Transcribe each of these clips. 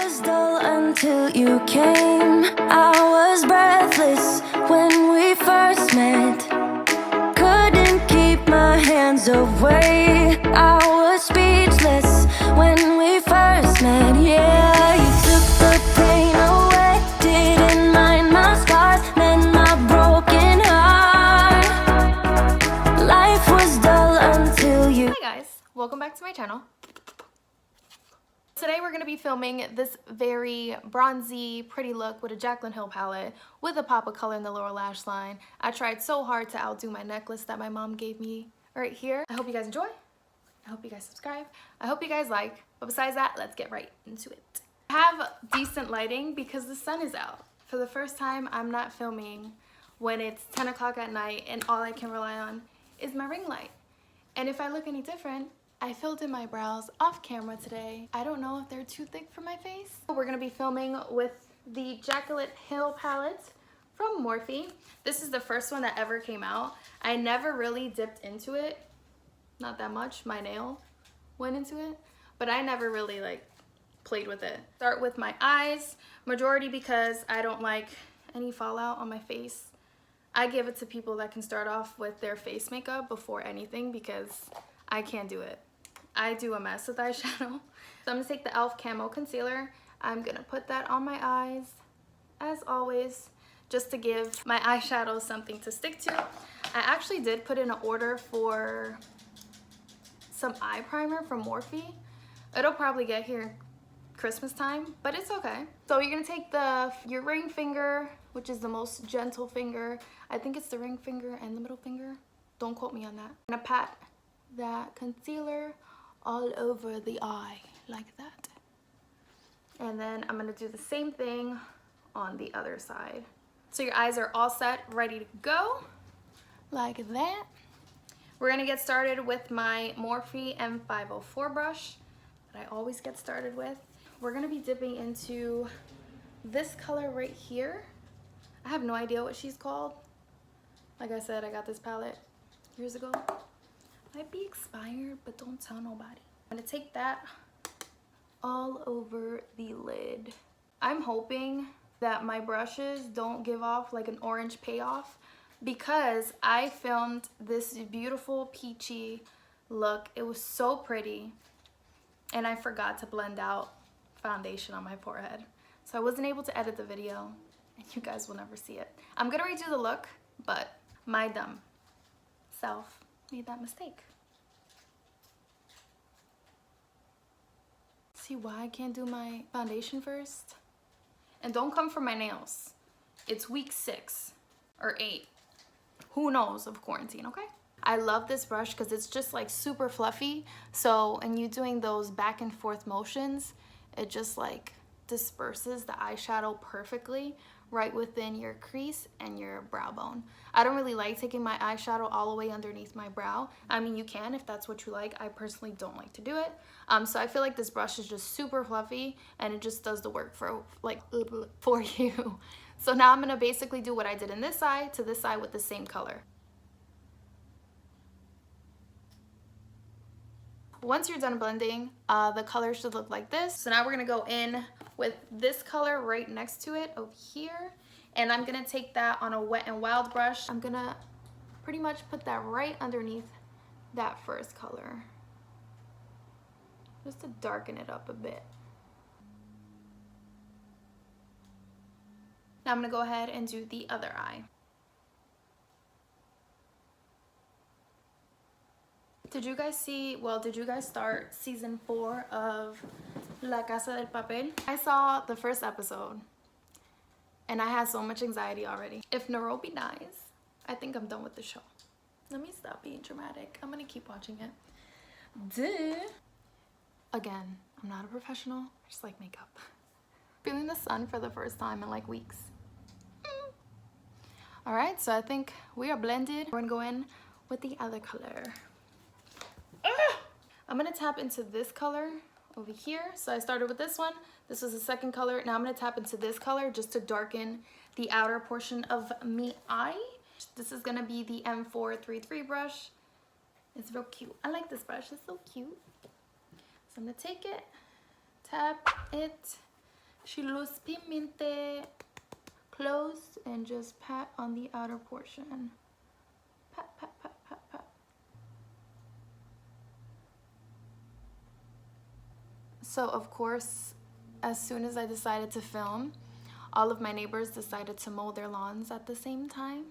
was dull until you came. I was breathless when we first met. Couldn't keep my hands away. I was speechless when we first met. Yeah, you took the pain away. Didn't mind my scars, then my broken heart. Life was dull until you. Hi guys, welcome back to my channel. Today we're going to be filming this very bronzy, pretty look with a Jaclyn Hill palette with a pop of color in the lower lash line. I tried so hard to outdo my necklace that my mom gave me right here. I hope you guys enjoy. I hope you guys subscribe. I hope you guys like. But besides that, let's get right into it. I have decent lighting because the sun is out. For the first time, I'm not filming when it's 10 o'clock at night and all I can rely on is my ring light. And if I look any different, I filled in my brows off camera today. I don't know if they're too thick for my face. We're gonna be filming with the Jaclyn Hill palette from Morphe. This is the first one that ever came out. I never really dipped into it. Not that much. My nail went into it, but I never really like played with it. Start with my eyes, majority because I don't like any fallout on my face. I give it to people that can start off with their face makeup before anything because I can't do it. I do a mess with eyeshadow. So I'm gonna take the e.l.f. Camo Concealer. I'm gonna put that on my eyes, as always, just to give my eyeshadow something to stick to. I actually did put in an order for some eye primer from Morphe. It'll probably get here Christmas time, but it's okay. So you're gonna take your ring finger, which is the most gentle finger. I think it's the ring finger and the middle finger. Don't quote me on that. I'm gonna pat that concealer all over the eye like that. And then I'm gonna do the same thing on the other side. So your eyes are all set, ready to go, like that. We're gonna get started with my Morphe M504 brush that I always get started with. We're gonna be dipping into this color right here. I have no idea what she's called. Like I said, I got this palette years ago. Might be expired, but don't tell nobody. I'm gonna take that all over the lid. I'm hoping that my brushes don't give off like an orange payoff because I filmed this beautiful peachy look. It was so pretty and I forgot to blend out foundation on my forehead. So I wasn't able to edit the video and you guys will never see it. I'm gonna redo the look, but my dumb self made that mistake. See why I can't do my foundation first? And don't come for my nails. It's week 6 or 8. Who knows of quarantine, okay? I love this brush because it's just like super fluffy. So, and you doing those back and forth motions, it just like disperses the eyeshadow perfectly right within your crease and your brow bone. I don't really like taking my eyeshadow all the way underneath my brow. I mean, you can if that's what you like. I personally don't like to do it. So I feel like this brush is just super fluffy and it just does the work for you. So now I'm gonna basically do what I did in this side to this side with the same color. Once you're done blending, the color should look like this. So now we're gonna go in with this color right next to it over here. And I'm gonna take that on a Wet n Wild brush. I'm gonna pretty much put that right underneath that first color, just to darken it up a bit. Now I'm gonna go ahead and do the other eye. Did you guys see, well, did you guys start season 4 of La Casa del Papel? I saw the first episode and I had so much anxiety already. If Nairobi dies, I think I'm done with the show. Let me stop being dramatic. I'm gonna keep watching it. Duh. Again, I'm not a professional, I just like makeup. Feeling the sun for the first time in like weeks. All right, so I think we are blended. We're gonna go in with the other color. I'm gonna tap into this color over here. So I started with this one. This was the second color. Now I'm gonna tap into this color just to darken the outer portion of me eye. This is gonna be the M433 brush. It's real cute. I like this brush, it's so cute. So I'm gonna take it, tap it, She luz pigmente. Close and just pat on the outer portion. Pat, pat, pat, pat, pat. So of course, as soon as I decided to film, all of my neighbors decided to mow their lawns at the same time.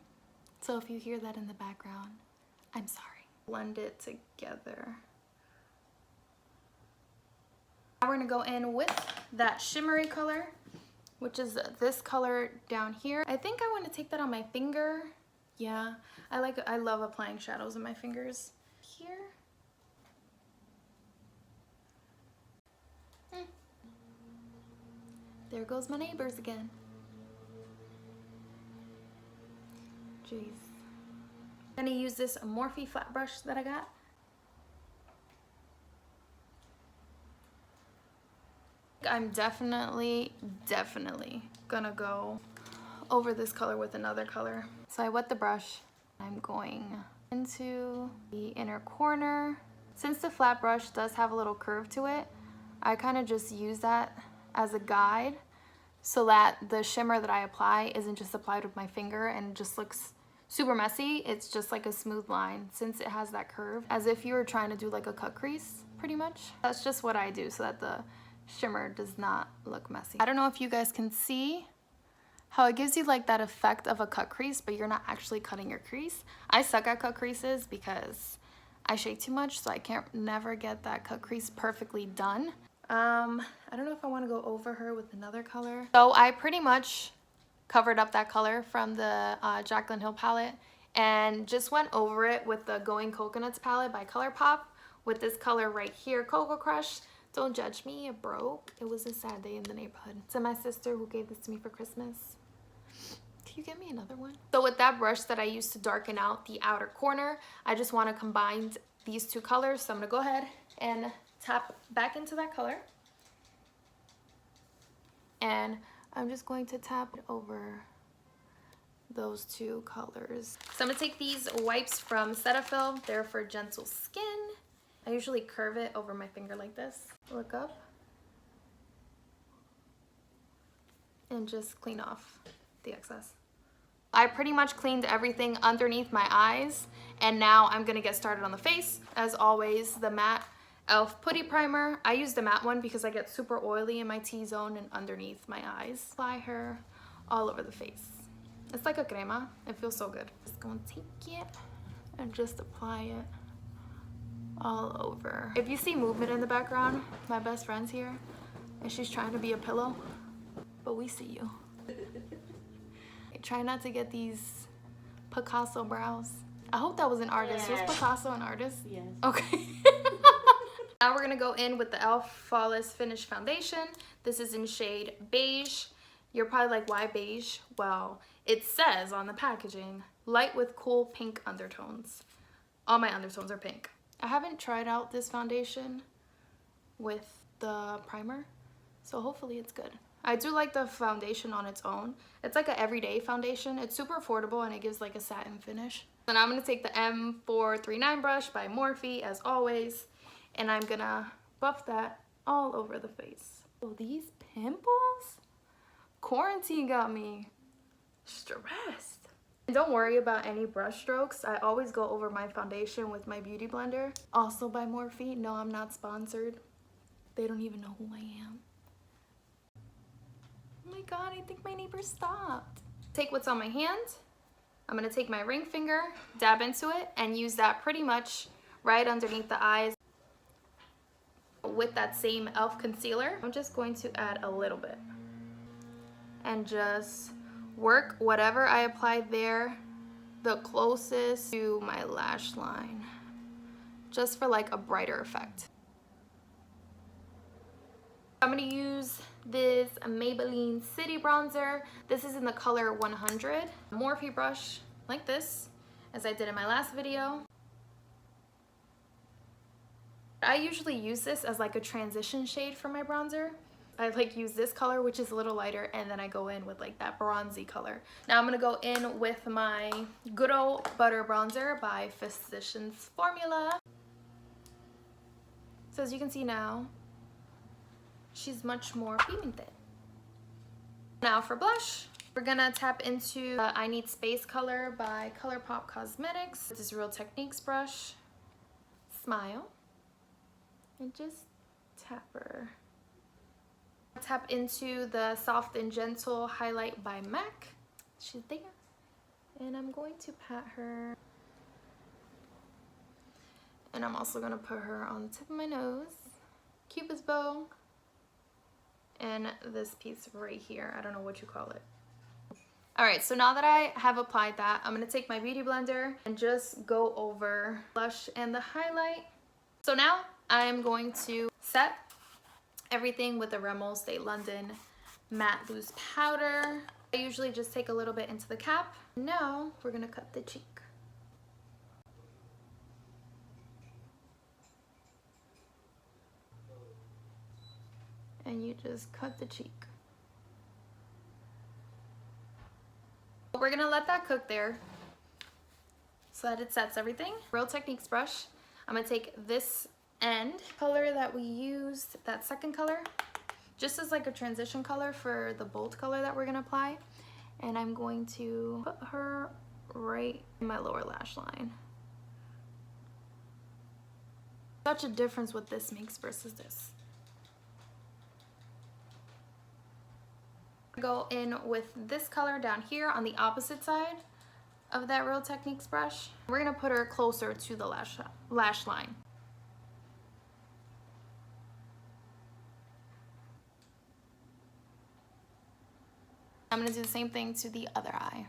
So if you hear that in the background, I'm sorry. Blend it together. Now we're gonna go in with that shimmery color, which is this color down here. I think I want to take that on my finger. Yeah, I love applying shadows in my fingers. Here. There goes my neighbors again. Jeez. I'm gonna use this Morphe flat brush that I got. I'm definitely gonna go over this color with another color. So I wet the brush. I'm going into the inner corner. Since the flat brush does have a little curve to it, I kind of just use that as a guide so that the shimmer that I apply isn't just applied with my finger and it just looks super messy. It's just like a smooth line since it has that curve, as if you were trying to do like a cut crease pretty much. That's just what I do so that the shimmer does not look messy. I don't know if you guys can see how it gives you like that effect of a cut crease, but you're not actually cutting your crease. I suck at cut creases because I shake too much, so I can't never get that cut crease perfectly done. I don't know if I want to go over her with another color. So I pretty much covered up that color from the Jaclyn Hill palette and just went over it with the Going Coconuts palette by Colourpop with this color right here, Cocoa Crush. Don't judge me, it broke. It was a sad day in the neighborhood. So my sister who gave this to me for Christmas. Can you get me another one? So with that brush that I used to darken out the outer corner, I just want to combine these two colors. So I'm gonna go ahead and tap back into that color. And I'm just going to tap it over those two colors. So I'm gonna take these wipes from Cetaphil. They're for gentle skin. I usually curve it over my finger like this. Look up. And just clean off the excess. I pretty much cleaned everything underneath my eyes, and now I'm gonna get started on the face. As always, the matte e.l.f. Putty Primer. I use the matte one because I get super oily in my T-zone and underneath my eyes. Apply her all over the face. It's like a crema. It feels so good. Just gonna take it and just apply it all over. If you see movement in the background, my best friend's here and she's trying to be a pillow, but we see you. Try not to get these Picasso brows. I hope that was an artist. Was Picasso an artist? Yes. Okay. Now we're gonna go in with the e.l.f. Flawless Finish Foundation. This is in shade Beige. You're probably like, why beige? Well, it says on the packaging, light with cool pink undertones. All my undertones are pink. I haven't tried out this foundation with the primer, so hopefully it's good. I do like the foundation on its own. It's like an everyday foundation. It's super affordable and it gives like a satin finish. So now I'm gonna take the M439 brush by Morphe as always, and I'm gonna buff that all over the face. Oh, these pimples? Quarantine got me stressed. And don't worry about any brush strokes. I always go over my foundation with my beauty blender. Also by Morphe. No, I'm not sponsored. They don't even know who I am. Oh my god, I think my neighbor stopped. Take what's on my hand. I'm gonna take my ring finger, dab into it, and use that pretty much right underneath the eyes. With that same e.l.f. concealer, I'm just going to add a little bit. And just work whatever I apply there the closest to my lash line. Just for like a brighter effect. I'm gonna use this Maybelline City Bronzer. This is in the color 100. Morphe brush like this, as I did in my last video. I usually use this as like a transition shade for my bronzer. I like use this color, which is a little lighter, and then I go in with like that bronzy color. Now I'm gonna go in with my good old butter bronzer by Physicians Formula. So as you can see now, she's much more pigmented. Now for blush, we're gonna tap into I Need Space color by Colourpop Cosmetics. This is Real Techniques brush. Smile. And just tap her. Tap into the Soft and Gentle highlight by MAC. She's there. And I'm going to pat her. And I'm also gonna put her on the tip of my nose. Cupid's bow. And this piece right here. I don't know what you call it. Alright, so now that I have applied that, I'm going to take my beauty blender and just go over blush and the highlight. So now I'm going to set everything with the Rimmel Stay London Matte Loose Powder. I usually just take a little bit into the cap. Now we're going to cut the cheek. And you just cut the cheek. We're gonna let that cook there so that it sets everything. Real Techniques brush. I'm gonna take this end color that we used, that second color, just as like a transition color for the bold color that we're gonna apply. And I'm going to put her right in my lower lash line. Such a difference what this makes versus this. Go in with this color down here on the opposite side of that Real Techniques brush. We're gonna put her closer to the lash line. I'm gonna do the same thing to the other eye.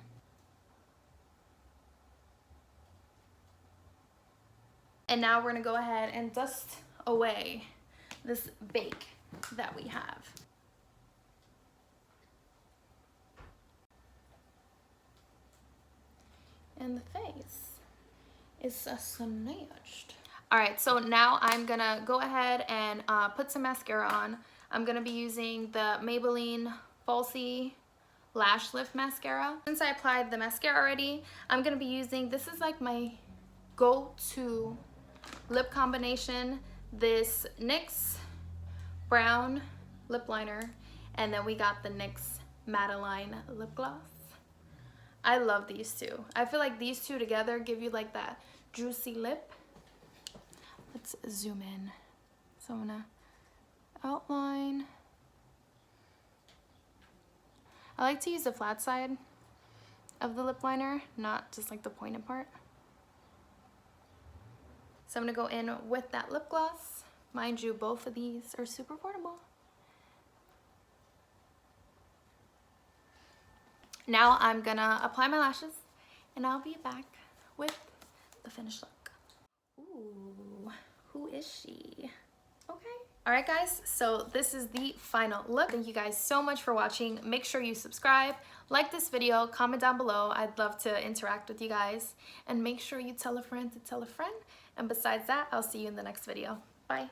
And now we're gonna go ahead and dust away this bake that we have. And the face is snatched. All right, so now I'm gonna go ahead and put some mascara on. I'm gonna be using the Maybelline Falsies Lash Lift Mascara. Since I applied the mascara already, I'm gonna be using, this is like my go-to lip combination, this NYX Brown lip liner, and then we got the NYX Madeleine lip gloss. I love these two. I feel like these two together give you like that juicy lip. Let's zoom in. So I'm gonna outline. I like to use the flat side of the lip liner, not just like the pointed part. So I'm gonna go in with that lip gloss. Mind you, both of these are super portable. Now I'm gonna apply my lashes and I'll be back with the finished look. Ooh, who is she? Okay. All right guys, so this is the final look. Thank you guys so much for watching. Make sure you subscribe, like this video, comment down below. I'd love to interact with you guys. And make sure you tell a friend to tell a friend. And besides that, I'll see you in the next video.